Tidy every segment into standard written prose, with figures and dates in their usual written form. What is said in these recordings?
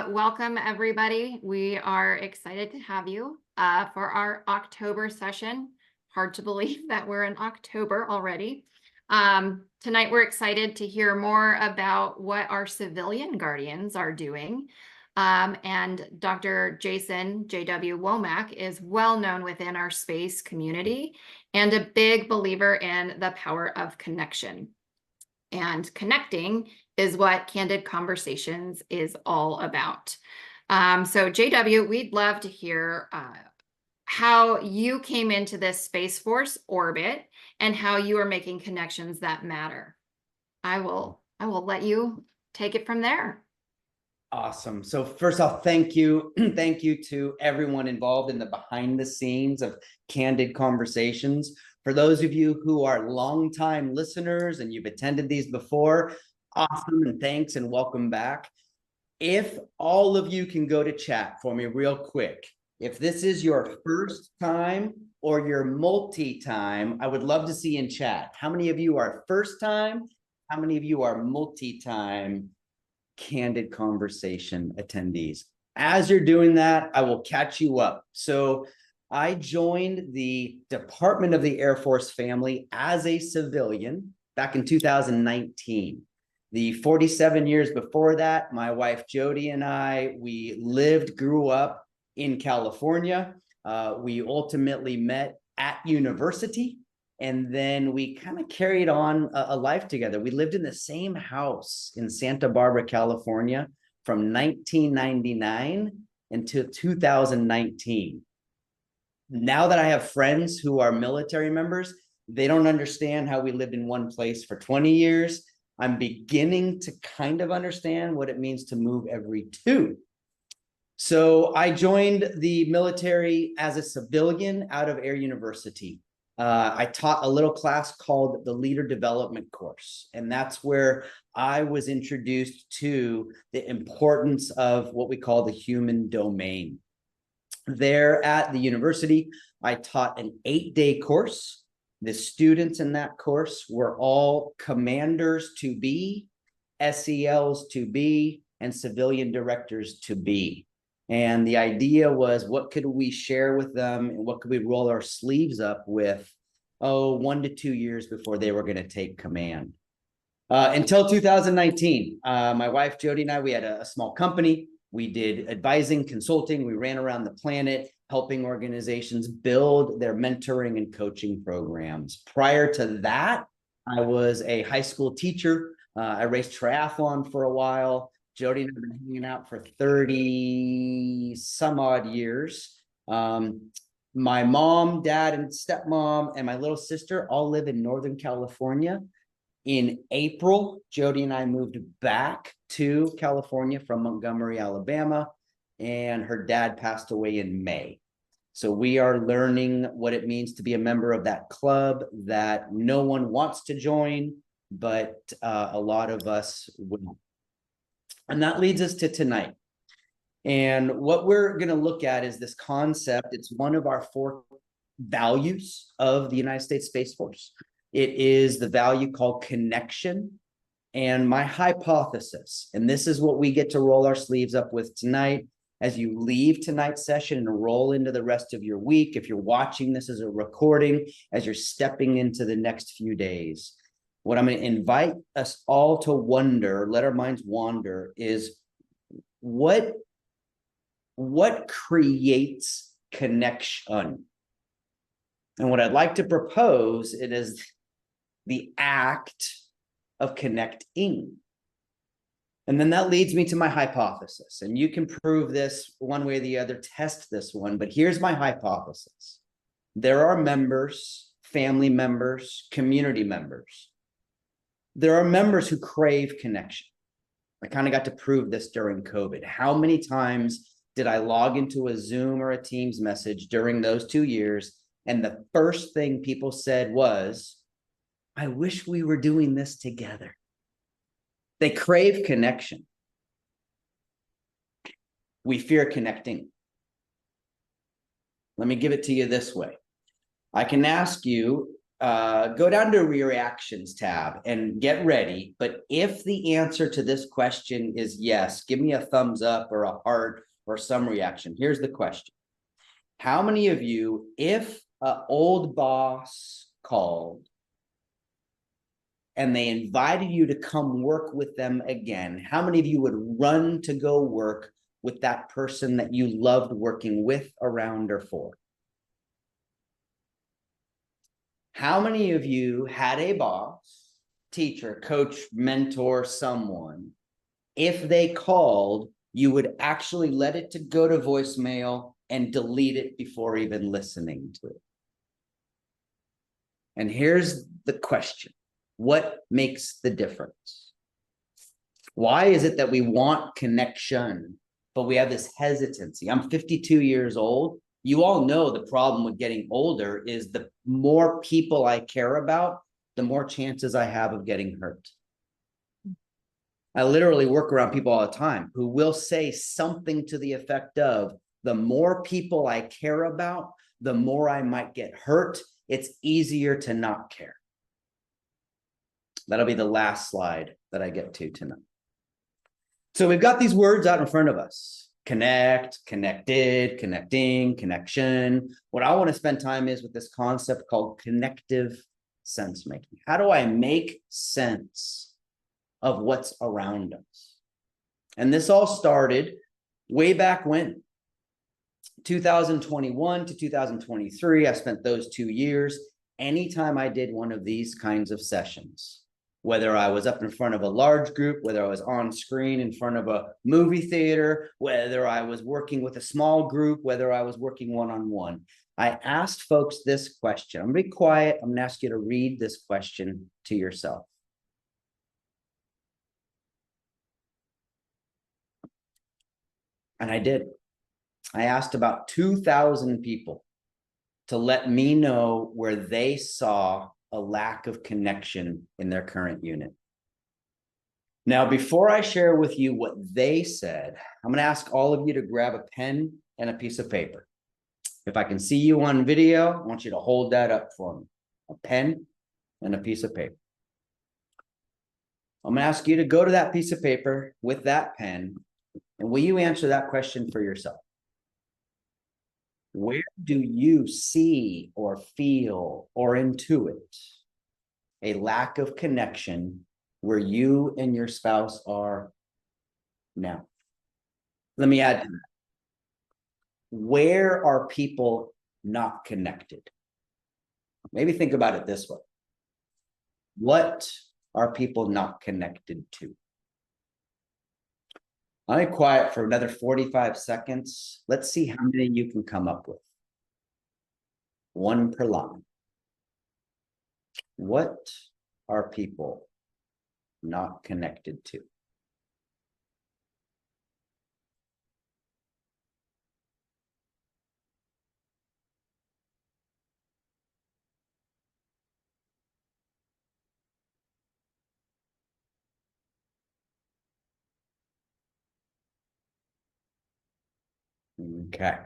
Welcome, everybody. We are excited to have you for our October session. Hard to believe that we're in October already. Tonight, we're excited to hear more about what our civilian guardians are doing. And Dr. Jason J.W. Womack is well known within our space community and a big believer in the power of connection. And connecting is what Candid Conversations is all about. So JW, we'd love to hear how you came into this Space Force orbit and how you are making connections that matter. I will let you take it from there. Awesome. So first off, thank you. Thank you to everyone involved in the behind the scenes of Candid Conversations. For those of you who are longtime listeners and you've attended these before, awesome, and thanks and welcome back. If all of you can go to chat for me real quick, if this is your first time or your multi-time, I would love to see in chat. How many of you are first time? How many of you are multi-time Candid Conversation attendees? As you're doing that, I will catch you up. So I joined the Department of the Air Force family as a civilian back in 2019. The 47 years before that, my wife Jody and I, we grew up in California. We ultimately met at university, and then we kind of carried on a life together. We lived in the same house in Santa Barbara, California from 1999 until 2019. Now that I have friends who are military members, they don't understand how we lived in one place for 20 years. I'm beginning to kind of understand what it means to move every two. So I joined the military as a civilian out of Air University. I taught a little class called the Leader Development course, and that's where I was introduced to the importance of what we call the human domain. There at the university, I taught an 8-day course. The students in that course were all commanders to be, SELs to be, and civilian directors to be. And the idea was, what could we share with them and what could we roll our sleeves up with, 1 to 2 years before they were going to take command. Until 2019, my wife, Jody, and I, we had a small company. We did advising, consulting. We ran around the planet, helping organizations build their mentoring and coaching programs. Prior to that, I was a high school teacher. I raced triathlon for a while. Jody and I have been hanging out for 30 some odd years. My mom, dad, and stepmom, and my little sister all live in Northern California. In April, Jody and I moved back to California from Montgomery, Alabama, and her dad passed away in May. So we are learning what it means to be a member of that club that no one wants to join, but a lot of us will. And that leads us to tonight. And what we're going to look at is this concept. It's one of our 4 values of the United States Space Force. It is the value called connection. And my hypothesis, and this is what we get to roll our sleeves up with tonight, as you leave tonight's session and roll into the rest of your week, if you're watching this as a recording, as you're stepping into the next few days, what I'm going to invite us all to wonder, let our minds wander, is what creates connection? And what I'd like to propose, it is the act of connecting. And then that leads me to my hypothesis. And you can prove this one way or the other, test this one. But here's my hypothesis. There are members, family members, community members. There are members who crave connection. I kind of got to prove this during COVID. How many times did I log into a Zoom or a Teams message during those 2 years? And the first thing people said was, I wish we were doing this together. They crave connection. We fear connecting. Let me give it to you this way. I can ask you, go down to reactions tab and get ready. But if the answer to this question is yes, give me a thumbs up or a heart or some reaction. Here's the question. How many of you, if an old boss called and they invited you to come work with them again, how many of you would run to go work with that person that you loved working with, around, or for? How many of you had a boss, teacher, coach, mentor, someone, if they called, you would actually let it to go to voicemail and delete it before even listening to it? And here's the question. What makes the difference? Why is it that we want connection, but we have this hesitancy? I'm 52 years old. You all know the problem with getting older is the more people I care about, the more chances I have of getting hurt. I literally work around people all the time who will say something to the effect of, the more people I care about, the more I might get hurt. It's easier to not care. That'll be the last slide that I get to tonight. So we've got these words out in front of us: connect, connected, connecting, connection. What I want to spend time is with this concept called connective sense making. How do I make sense of what's around us? And this all started way back when, 2021 to 2023. I spent those 2 years. Anytime I did one of these kinds of sessions, whether I was up in front of a large group, whether I was on screen in front of a movie theater, whether I was working with a small group, whether I was working one-on-one, I asked folks this question. I'm gonna be quiet. I'm gonna ask you to read this question to yourself. And I did. I asked about 2,000 people to let me know where they saw a lack of connection in their current unit. Now, before I share with you what they said, I'm going to ask all of you to grab a pen and a piece of paper. If I can see you on video, I want you to hold that up for me. A pen and a piece of paper. I'm going to ask you to go to that piece of paper with that pen, and will you answer that question for yourself? Where do you see or feel or intuit a lack of connection where you and your spouse are now? Let me add to that. Where are people not connected? Maybe think about it this way. What are people not connected to? I'll be quiet for another 45 seconds. Let's see how many you can come up with. One per line. What are people not connected to? Okay.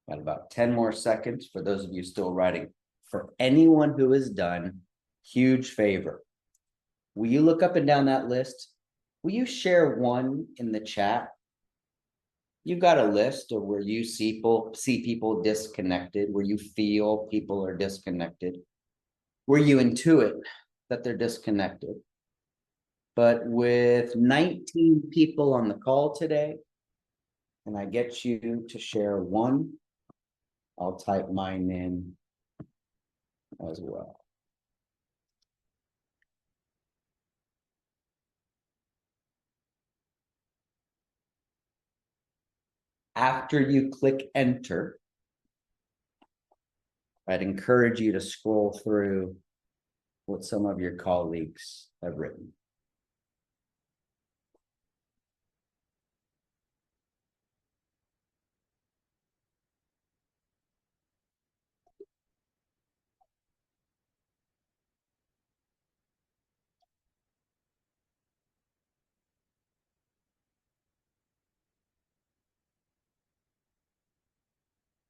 Got about 10 more seconds for those of you still writing. For anyone who is done, huge favor. Will you look up and down that list? Will you share one in the chat? You got a list of where you see people disconnected, where you feel people are disconnected, where you intuit that they're disconnected. But with 19 people on the call today, and I get you to share one, I'll type mine in as well. After you click enter, I'd encourage you to scroll through what some of your colleagues have written.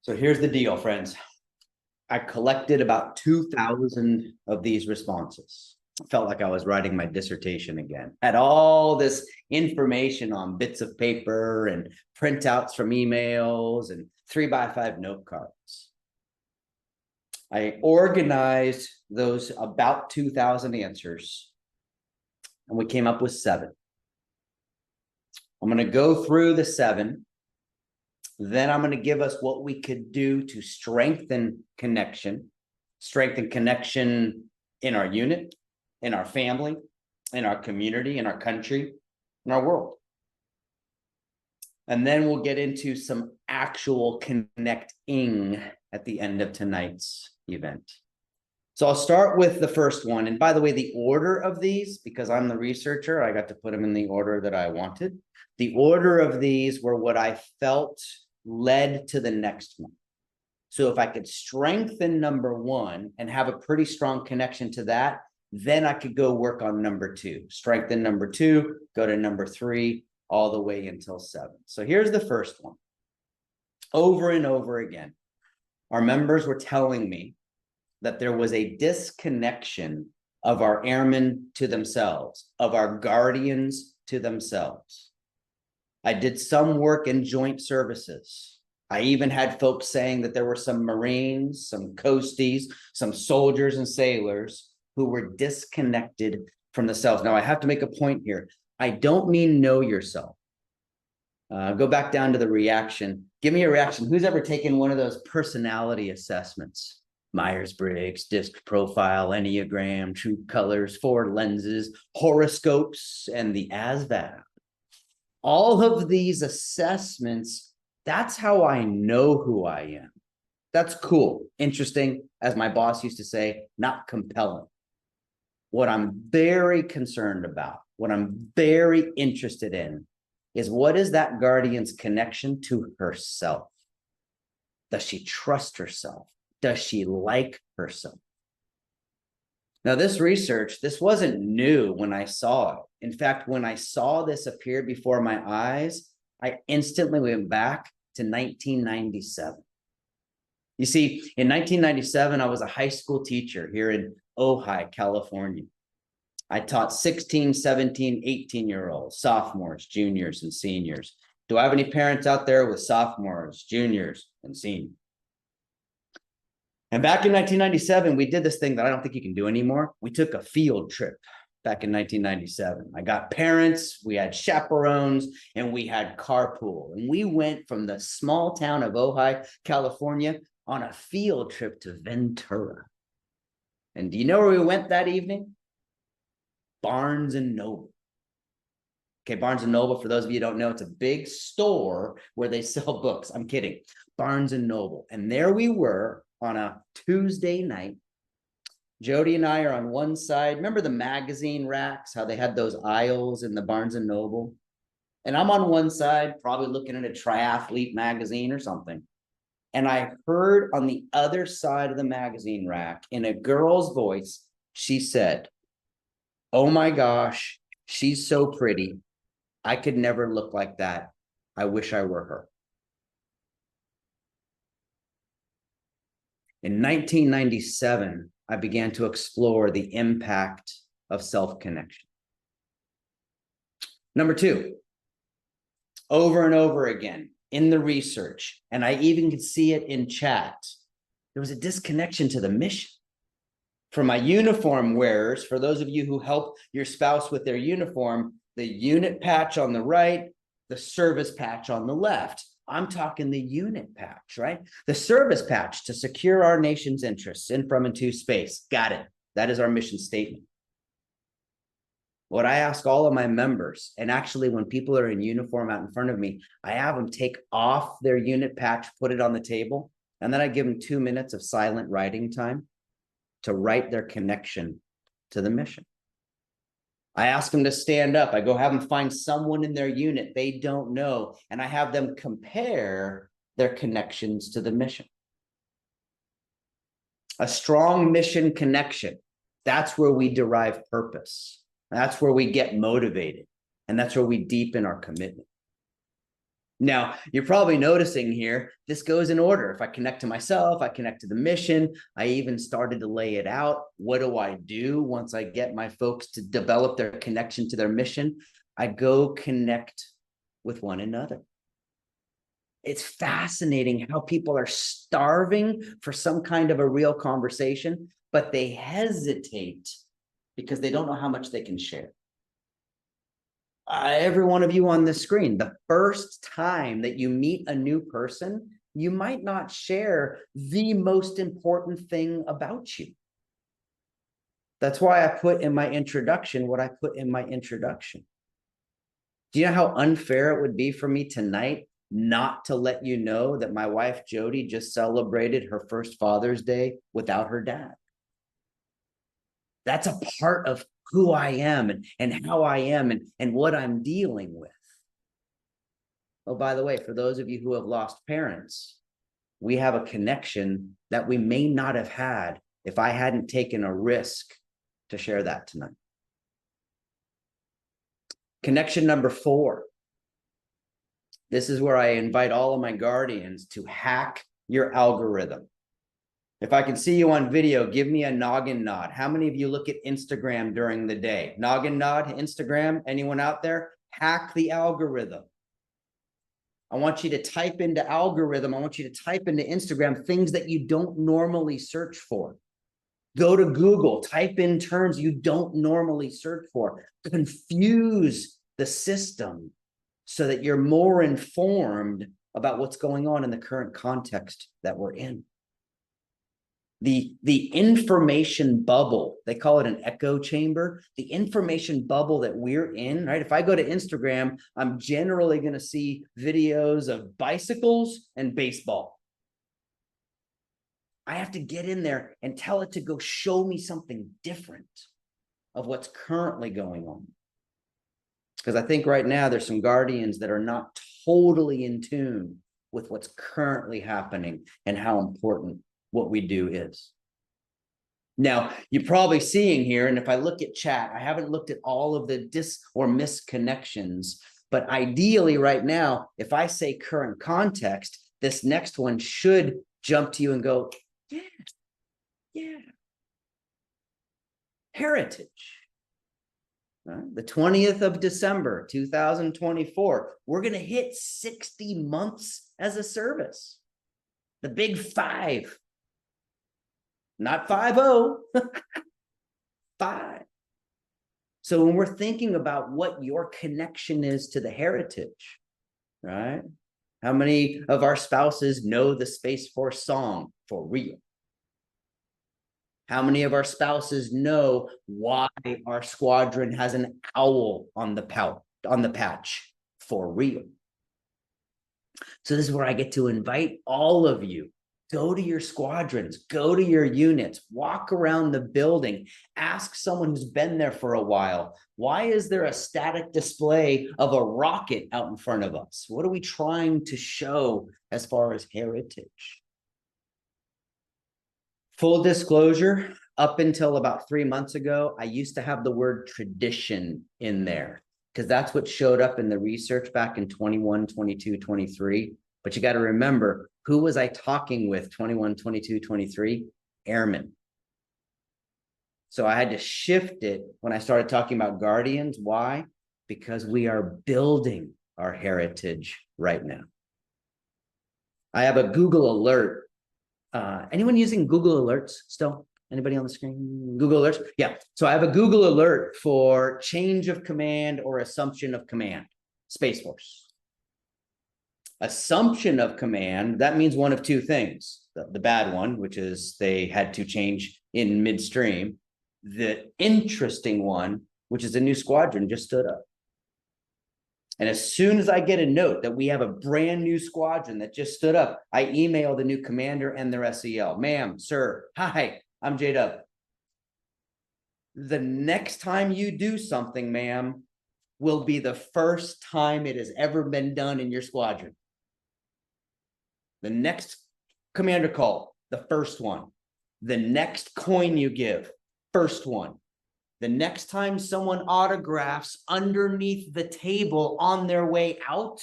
So here's the deal, friends. I collected about 2,000 of these responses. I felt like I was writing my dissertation again. Had all this information on bits of paper and printouts from emails and 3x5 note cards. I organized those about 2,000 answers, and we came up with 7. I'm going to go through the 7. Then I'm going to give us what we could do to strengthen connection in our unit, in our family, in our community, in our country, in our world. And then we'll get into some actual connecting at the end of tonight's event. So I'll start with the first one. And by the way, the order of these, because I'm the researcher, I got to put them in the order that I wanted. The order of these were what I felt led to the next one. So if I could strengthen number 1 and have a pretty strong connection to that, then I could go work on number 2, strengthen number 2, go to number 3, all the way until 7. So here's the first one. Over and over again, our members were telling me that there was a disconnection of our airmen to themselves, of our guardians to themselves. I did some work in joint services. I even had folks saying that there were some Marines, some Coasties, some soldiers and sailors who were disconnected from themselves. Now, I have to make a point here. I don't mean know yourself. Go back down to the reaction. Give me a reaction. Who's ever taken one of those personality assessments? Myers-Briggs, disc profile, Enneagram, true colors, 4 lenses, horoscopes, and the ASVAB. All of these assessments, that's how I know who I am. That's cool, interesting, as my boss used to say, not compelling. What I'm very concerned about, what I'm very interested in, is what is that guardian's connection to herself? Does she trust herself? Does she like herself? Now, this research, this wasn't new when I saw it. In fact, when I saw this appear before my eyes, I instantly went back to 1997. You see, in 1997, I was a high school teacher here in Ojai, California. I taught 16, 17, 18-year-olds, sophomores, juniors, and seniors. Do I have any parents out there with sophomores, juniors, and seniors? And back in 1997, we did this thing that I don't think you can do anymore. We took a field trip back in 1997. I got parents, we had chaperones, and we had carpool. And we went from the small town of Ojai, California, on a field trip to Ventura. And do you know where we went that evening? Barnes and Noble. Okay, Barnes and Noble, for those of you who don't know, it's a big store where they sell books. I'm kidding. Barnes and Noble. And there we were on a Tuesday night. Jody and I are on one side. Remember the magazine racks, how they had those aisles in the Barnes and Noble? And I'm on one side, probably looking at a triathlete magazine or something. And I heard on the other side of the magazine rack, in a girl's voice, she said, "Oh my gosh, she's so pretty. I could never look like that. I wish I were her." In 1997, I began to explore the impact of self-connection. Number 2, over and over again in the research, and I even could see it in chat, there was a disconnection to the mission. For my uniform wearers, for those of you who help your spouse with their uniform, the unit patch on the right, the service patch on the left. I'm talking the unit patch, right? The service patch to secure our nation's interests in, from, and to space. Got it. That is our mission statement. What I ask all of my members, and actually when people are in uniform out in front of me, I have them take off their unit patch, put it on the table, and then I give them 2 minutes of silent writing time to write their connection to the mission. I ask them to stand up. I go have them find someone in their unit they don't know, and I have them compare their connections to the mission. A strong mission connection, that's where we derive purpose. That's where we get motivated, and that's where we deepen our commitment. Now, you're probably noticing here, this goes in order. If I connect to myself, I connect to the mission. I even started to lay it out. What do I do once I get my folks to develop their connection to their mission? I go connect with one another. It's fascinating how people are starving for some kind of a real conversation, but they hesitate because they don't know how much they can share. Every one of you on this screen, the first time that you meet a new person, you might not share the most important thing about you. That's why I put in my introduction what I put in my introduction. Do you know how unfair it would be for me tonight not to let you know that my wife Jody just celebrated her first Father's Day without her dad? That's a part of who I am and how I am and what I'm dealing with. Oh, by the way, for those of you who have lost parents, we have a connection that we may not have had if I hadn't taken a risk to share that tonight. Connection number 4. This is where I invite all of my guardians to hack your algorithm. If I can see you on video, give me a noggin nod. How many of you look at Instagram during the day? Noggin nod, Instagram, anyone out there? Hack the algorithm. I want you to type into algorithm. I want you to type into Instagram things that you don't normally search for. Go to Google, type in terms you don't normally search for. Confuse the system so that you're more informed about what's going on in the current context that we're in. The information bubble, they call it an echo chamber. The information bubble that we're in, right? If I go to Instagram, I'm generally going to see videos of bicycles and baseball. I have to get in there and tell it to go show me something different of what's currently going on. Because I think right now there's some guardians that are not totally in tune with what's currently happening and how important what we do is. Now, you're probably seeing here, and if I look at chat, I haven't looked at all of the dis or misconnections, but ideally right now, if I say current context, this next one should jump to you and go, yeah. Heritage. The 20th of December, 2024, we're going to hit 60 months as a service. The big 5. Not 5-0, 5. So when we're thinking about what your connection is to the heritage, right? How many of our spouses know the Space Force song for real? How many of our spouses know why our squadron has an owl on the patch for real? So this is where I get to invite all of you. Go to your squadrons, go to your units, walk around the building, ask someone who's been there for a while, why is there a static display of a rocket out in front of us? What are we trying to show as far as heritage? Full disclosure, up until about 3 months ago, I used to have the word tradition in there because that's what showed up in the research back in 21, 22, 23. But you got to remember, who was I talking with 21, 22, 23? Airmen. So I had to shift it when I started talking about guardians. Why? Because we are building our heritage right now. I have a Google alert. Anyone using Google Alerts still? Anybody on the screen? Google Alerts? Yeah. So I have a Google alert for change of command or assumption of command, Space Force. Assumption of command, that means one of two things. The bad one, which is they had to change in midstream. The interesting one, which is a new squadron just stood up. And as soon as I get a note that we have a brand new squadron that just stood up, I email the new commander and their SEL. Ma'am, sir, hi, I'm J-Dub. The next time you do something, ma'am, will be the first time it has ever been done in your squadron. The next commander call, the first one. The next coin you give, first one. The next time someone autographs underneath the table on their way out,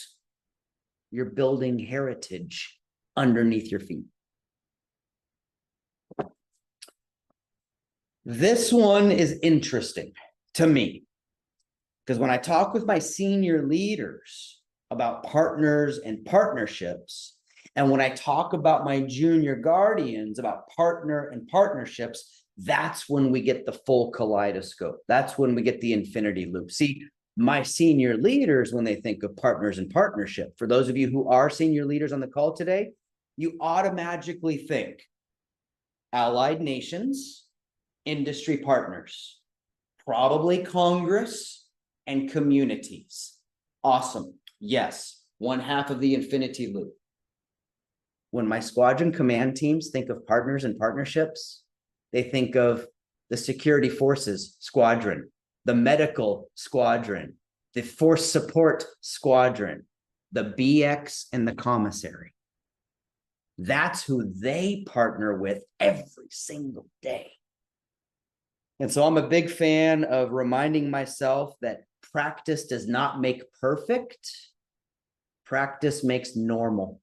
you're building heritage underneath your feet. This one is interesting to me because when I talk with my senior leaders about partners and partnerships, and when I talk about my junior guardians about partner and partnerships, that's when we get the full kaleidoscope. That's when we get the infinity loop. See, my senior leaders, when they think of partners and partnership, for those of you who are senior leaders on the call today, you automatically think allied nations, industry partners, probably Congress and communities. Awesome. Yes, one half of the infinity loop. When my squadron command teams think of partners and partnerships, they think of the security forces squadron, the medical squadron, the force support squadron, the BX and the commissary. That's who they partner with every single day. And so I'm a big fan of reminding myself that practice does not make perfect. Practice makes normal.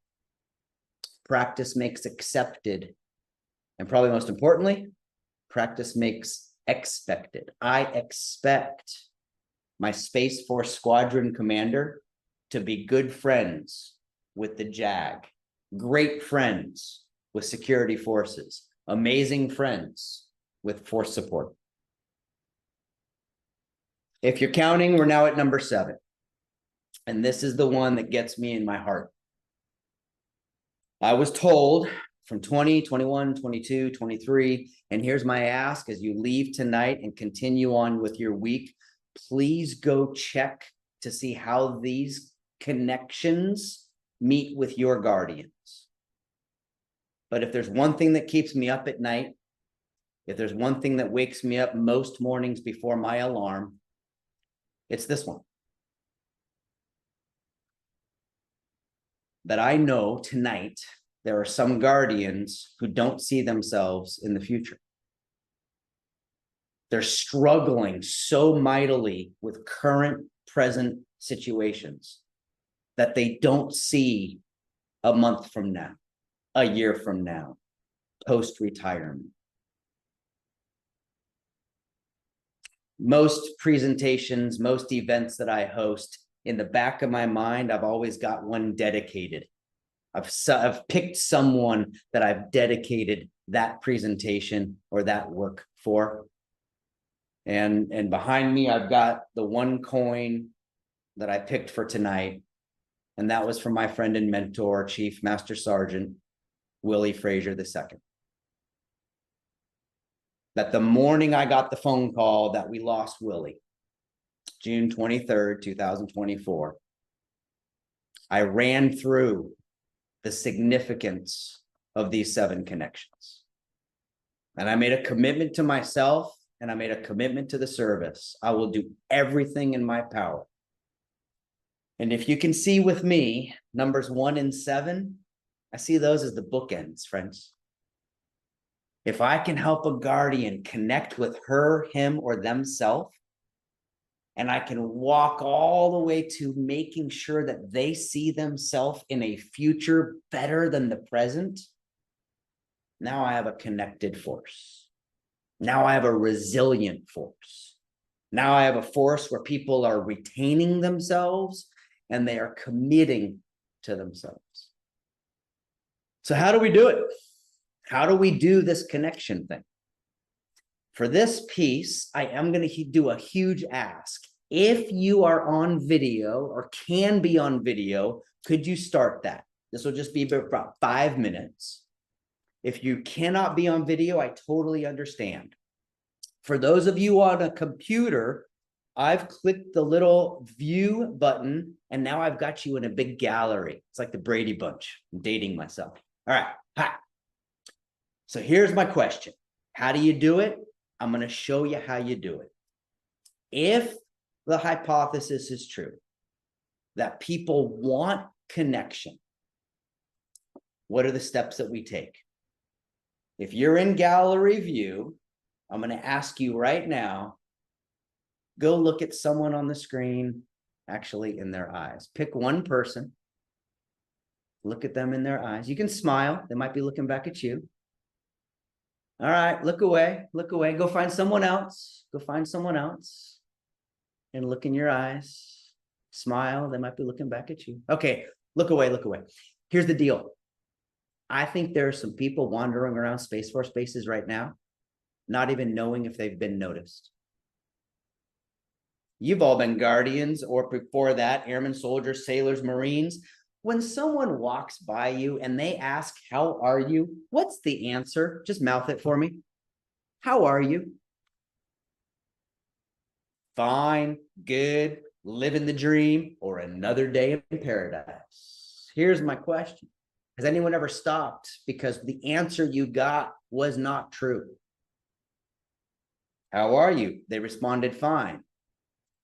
Practice makes accepted. And probably most importantly, practice makes expected. I expect my Space Force Squadron commander to be good friends with the JAG, great friends with security forces, amazing friends with force support. If you're counting, we're now at number 7. And this is the one that gets me in my heart. I was told from 20, 21, 22, 23, and here's my ask as you leave tonight and continue on with your week, please go check to see how these connections meet with your guardians. But if there's one thing that keeps me up at night, if there's one thing that wakes me up most mornings before my alarm, it's this one. That I know tonight there are some guardians who don't see themselves in the future. They're struggling so mightily with current, present situations that they don't see a month from now, a year from now, post-retirement. Most presentations, most events that I host, in the back of my mind, I've always got one dedicated. I've picked someone that I've dedicated that presentation or that work for. And behind me, I've got the one coin that I picked for tonight. And that was from my friend and mentor, Chief Master Sergeant Willie Frazier II. That the morning I got the phone call that we lost Willie, June 23rd, 2024, I ran through the significance of these 7 connections. And I made a commitment to myself and I made a commitment to the service. I will do everything in my power. And if you can see with me, numbers 1 and 7, I see those as the bookends, friends. If I can help a guardian connect with her, him, or themselves, and I can walk all the way to making sure that they see themselves in a future better than the present, now I have a connected force. Now I have a resilient force. Now I have a force where people are retaining themselves and they are committing to themselves. So how do we do it? How do we do this connection thing? For this piece, I am going to do a huge ask. If you are on video or can be on video, could you start that? This will just be about 5 minutes. If you cannot be on video, I totally understand. For those of you on a computer, I've clicked the little view button and now I've got you in a big gallery. It's like the Brady Bunch. I'm dating myself. All right. Hi. So here's my question. How do you do it? I'm going to show you how you do it. If the hypothesis is true that people want connection, what are the steps that we take? If you're in gallery view, I'm going to ask you right now, go look at someone on the screen, actually in their eyes. Pick one person Look at them in their eyes. You can smile. They might be looking back at you. All right, look away, look away. Go find someone else. Go find someone else and look in your eyes. Smile. They might be looking back at you. Okay, look away, look away. Here's the deal. I think there are some people wandering around Space Force bases right now, not even knowing if they've been noticed. You've all been guardians, or before that, airmen, soldiers, sailors, Marines. When someone walks by you and they ask, how are you? What's the answer? Just mouth it for me. How are you? Fine, good, living the dream, or another day in paradise. Here's my question. Has anyone ever stopped because the answer you got was not true? How are you? They responded fine.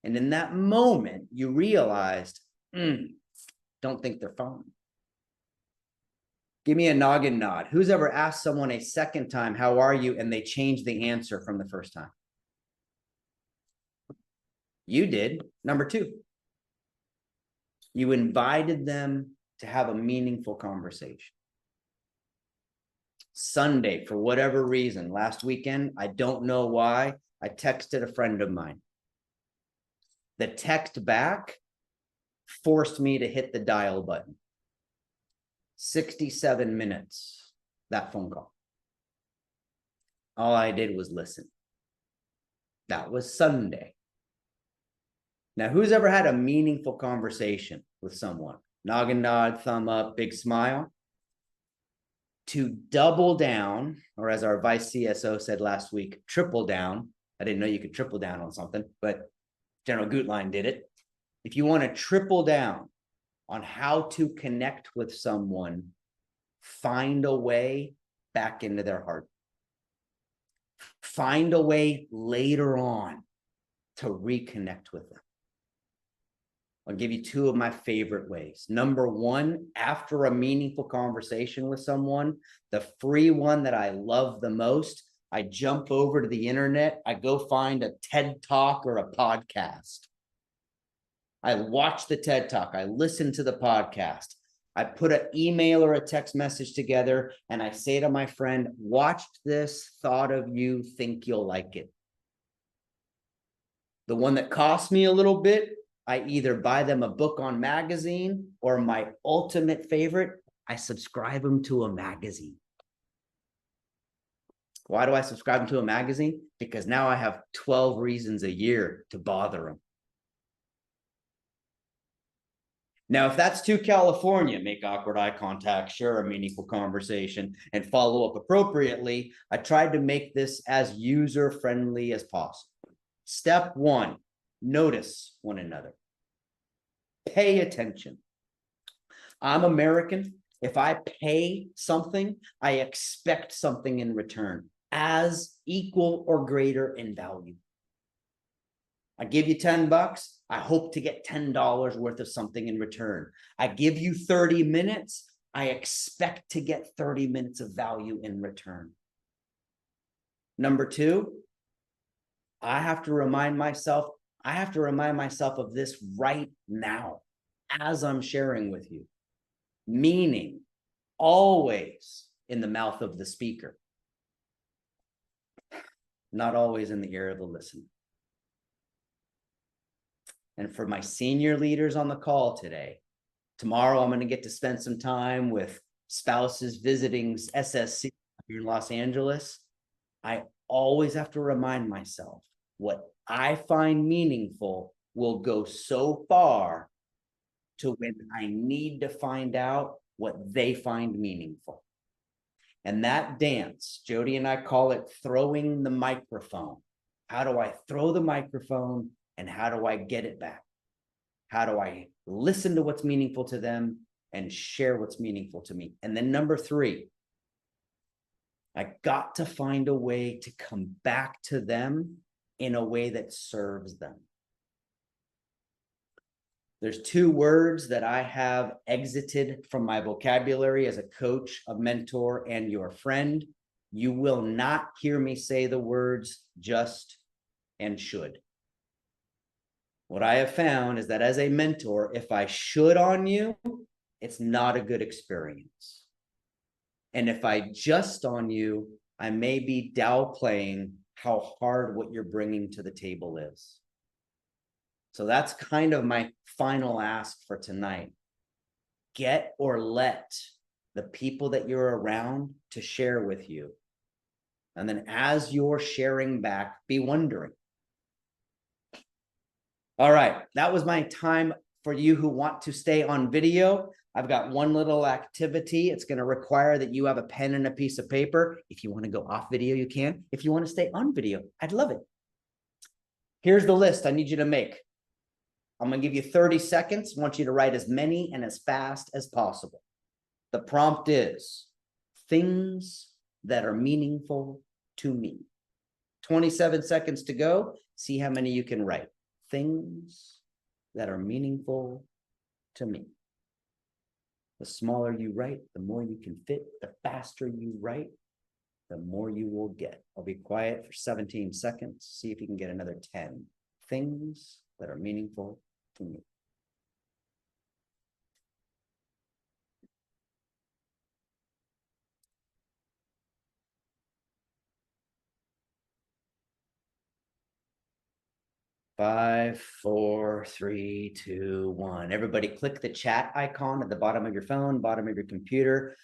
And in that moment, you realized, don't think they're fine. Give me a noggin nod. Who's ever asked someone a second time, how are you? And they changed the answer from the first time? You did. Number two, you invited them to have a meaningful conversation. Sunday, for whatever reason, last weekend, I don't know why, I texted a friend of mine. The text back forced me to hit the dial button. 67 minutes, that phone call. All I did was listen. That was Sunday. Now, who's ever had a meaningful conversation with someone? Noggin nod, thumb up, big smile. To double down, or as our vice CSO said last week, triple down. I didn't know you could triple down on something, but General Gutlein did it. If you want to triple down on how to connect with someone, find a way back into their heart. Find a way later on to reconnect with them. I'll give you two of my favorite ways. Number one, after a meaningful conversation with someone, the free one that I love the most, I jump over to the internet, I go find a TED Talk or a podcast. I watch the TED Talk, I listen to the podcast, I put an email or a text message together, and I say to my friend, watched this, thought of you, think you'll like it. The one that costs me a little bit, I either buy them a book on magazine, or my ultimate favorite, I subscribe them to a magazine. Why do I subscribe them to a magazine? Because now I have 12 reasons a year to bother them. Now, if that's too California, make awkward eye contact, share a meaningful conversation, and follow up appropriately, I tried to make this as user-friendly as possible. Step one, notice one another. Pay attention. I'm American. If I pay something, I expect something in return as equal or greater in value. I give you $10. I hope to get $10 worth of something in return. I give you 30 minutes. I expect to get 30 minutes of value in return. Number two, I have to remind myself of this right now as I'm sharing with you. Meaning, always in the mouth of the speaker, not always in the ear of the listener. And for my senior leaders on the call today, tomorrow I'm going to get to spend some time with spouses visiting SSC here in Los Angeles. I always have to remind myself what I find meaningful will go so far to when I need to find out what they find meaningful. And that dance, Jody and I call it throwing the microphone. How do I throw the microphone and how do I get it back? How do I listen to what's meaningful to them and share what's meaningful to me? And then number three, I got to find a way to come back to them in a way that serves them. There's two words that I have exited from my vocabulary as a coach, a mentor, and your friend. You will not hear me say the words just and should. What I have found is that as a mentor, if I should on you, it's not a good experience. And if I just on you, I may be downplaying how hard what you're bringing to the table is. So that's kind of my final ask for tonight. Get or let the people that you're around to share with you. And then as you're sharing back, be wondering. All right, that was my time for you who want to stay on video. I've got one little activity. It's going to require that you have a pen and a piece of paper. If you want to go off video, you can. If you want to stay on video, I'd love it. Here's the list I need you to make. I'm going to give you 30 seconds. I want you to write as many and as fast as possible. The prompt is things that are meaningful to me. 27 seconds to go. See how many you can write. Things that are meaningful to me. The smaller you write, the more you can fit. The faster you write, the more you will get. I'll be quiet for 17 seconds. See if you can get another 10. Things that are meaningful to me. Five, four, three, two, one. Everybody click the chat icon at the bottom of your phone, bottom of your computer.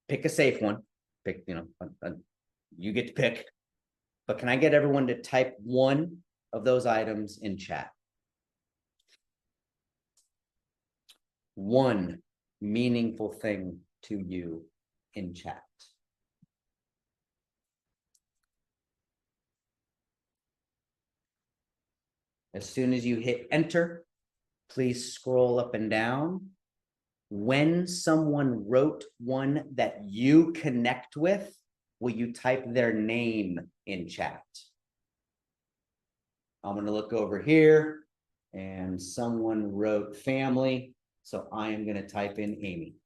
Pick a safe one. Pick, you get to pick. But can I get everyone to type one of those items in chat? One meaningful thing to you in chat. As soon as you hit enter, please scroll up and down. When someone wrote one that you connect with, will you type their name in chat? I'm going to look over here and someone wrote family. So I am going to type in Amy.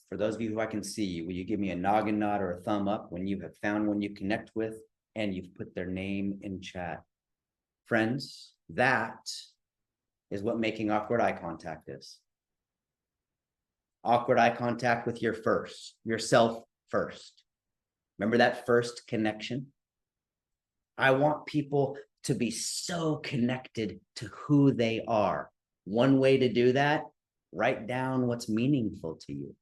For those of you who I can see, will you give me a noggin nod or a thumb up when you have found one you connect with and you've put their name in chat? Friends, that is what making awkward eye contact is. Awkward eye contact with yourself first. Remember that first connection? I want people to be so connected to who they are. One way to do that, write down what's meaningful to you.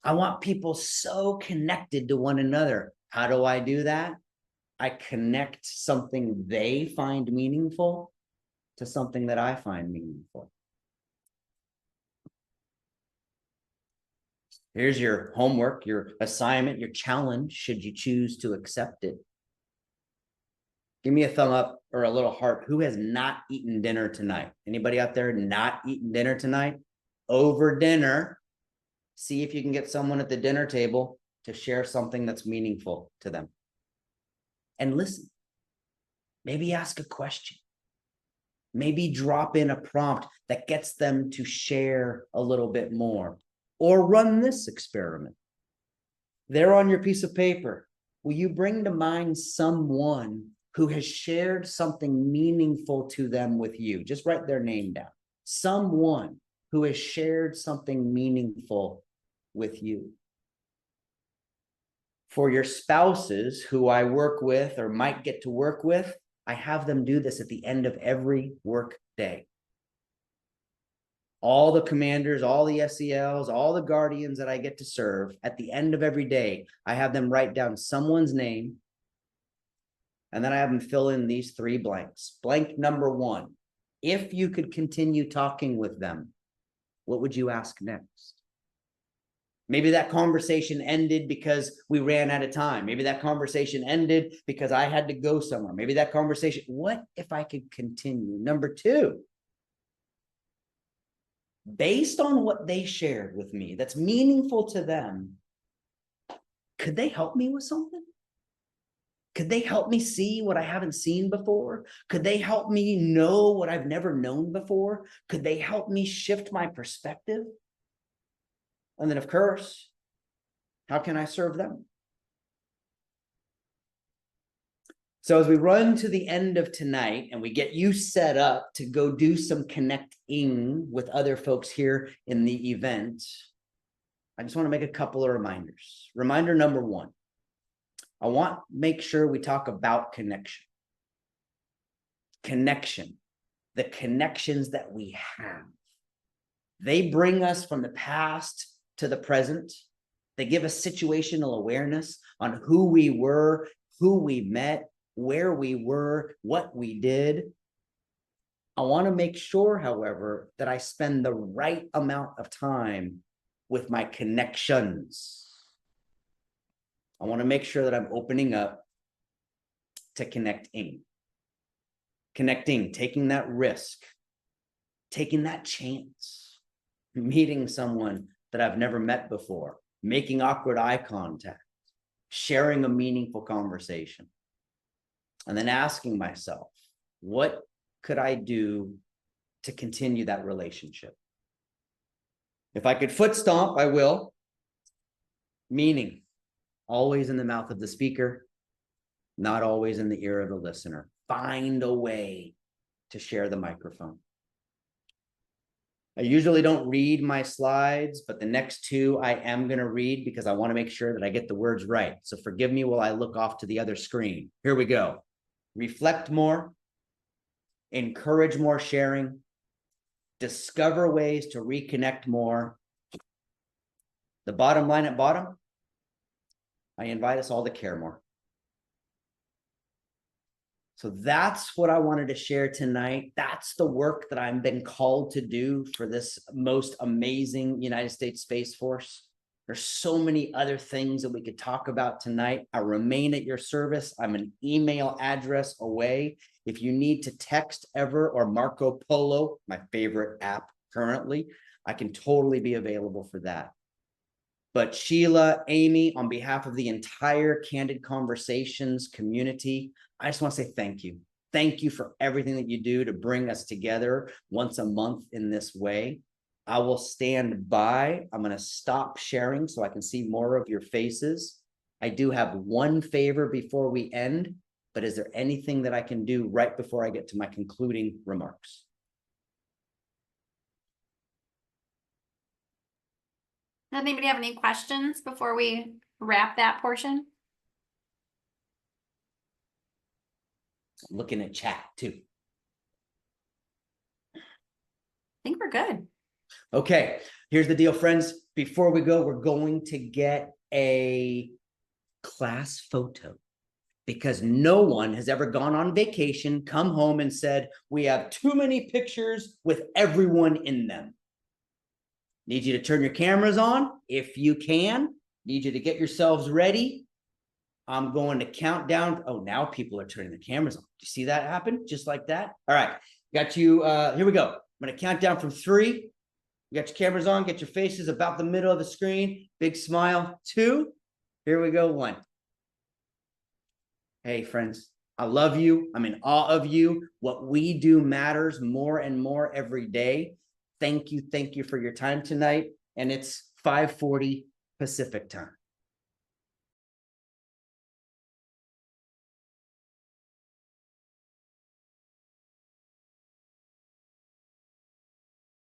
I want people so connected to one another. How do I do that? I connect something they find meaningful to something that I find meaningful. Here's your homework, your assignment, your challenge, should you choose to accept it. Give me a thumb up or a little heart. Who has not eaten dinner tonight? Anybody out there not eaten dinner tonight? Over dinner, see if you can get someone at the dinner table to share something that's meaningful to them. And listen, maybe ask a question. Maybe drop in a prompt that gets them to share a little bit more. Or run this experiment. There on your piece of paper, will you bring to mind someone who has shared something meaningful to them with you? Just write their name down. Someone who has shared something meaningful with you. For your spouses who I work with or might get to work with, I have them do this at the end of every work day. All the commanders, all the SELs, all the guardians that I get to serve, at the end of every day, I have them write down someone's name, and then I have them fill in these 3 blanks. Blank number 1, if you could continue talking with them, what would you ask next? Maybe that conversation ended because we ran out of time. Maybe that conversation ended because I had to go somewhere. Maybe that conversation, what if I could continue? Number 2, based on what they shared with me that's meaningful to them, could they help me with something? Could they help me see what I haven't seen before? Could they help me know what I've never known before? Could they help me shift my perspective? And then, of course, how can I serve them? So as we run to the end of tonight and we get you set up to go do some connecting with other folks here in the event, I just want to make a couple of reminders. Reminder number one, I want to make sure we talk about connection. Connection, the connections that we have. They bring us from the past to the present. They give us situational awareness on who we were, who we met, where we were, what we did. I want to make sure, however, that I spend the right amount of time with my connections. I want to make sure that I'm opening up to connecting, taking that risk, taking that chance, meeting someone that I've never met before, making awkward eye contact, sharing a meaningful conversation, and then asking myself, what could I do to continue that relationship? If I could foot stomp, I will. Meaning, always in the mouth of the speaker, not always in the ear of the listener. Find a way to share the microphone. I usually don't read my slides, but the next two I am going to read because I want to make sure that I get the words right. So forgive me while I look off to the other screen. Here we go. Reflect more, encourage more sharing, discover ways to reconnect more. The bottom line at bottom, I invite us all to care more. So that's what I wanted to share tonight. That's the work that I've been called to do for this most amazing United States Space Force. There's so many other things that we could talk about tonight. I remain at your service. I'm an email address away. If you need to text Ever or Marco Polo, my favorite app currently, I can totally be available for that. But Sheila, Amy, on behalf of the entire Candid Conversations community, I just want to say thank you. Thank you for everything that you do to bring us together once a month in this way. I will stand by. I'm going to stop sharing so I can see more of your faces. I do have one favor before we end, but is there anything that I can do right before I get to my concluding remarks? Does anybody have any questions before we wrap that portion? I'm looking at chat too. I think we're good. Okay, here's the deal, friends. Before we go, we're going to get a class photo because no one has ever gone on vacation, come home and said, we have too many pictures with everyone in them. Need you to turn your cameras on if you can. Need you to get yourselves ready. I'm going to count down. Oh, now people are turning the cameras on. Do you see that happen? Just like that. All right, got you. Here we go. I'm going to count down from 3. You got your cameras on, get your faces about the middle of the screen. Big smile. 2. Here we go. 1. Hey, friends, I love you. I'm in awe of you. What we do matters more and more every day. Thank you. Thank you for your time tonight. And it's 5:40 Pacific time.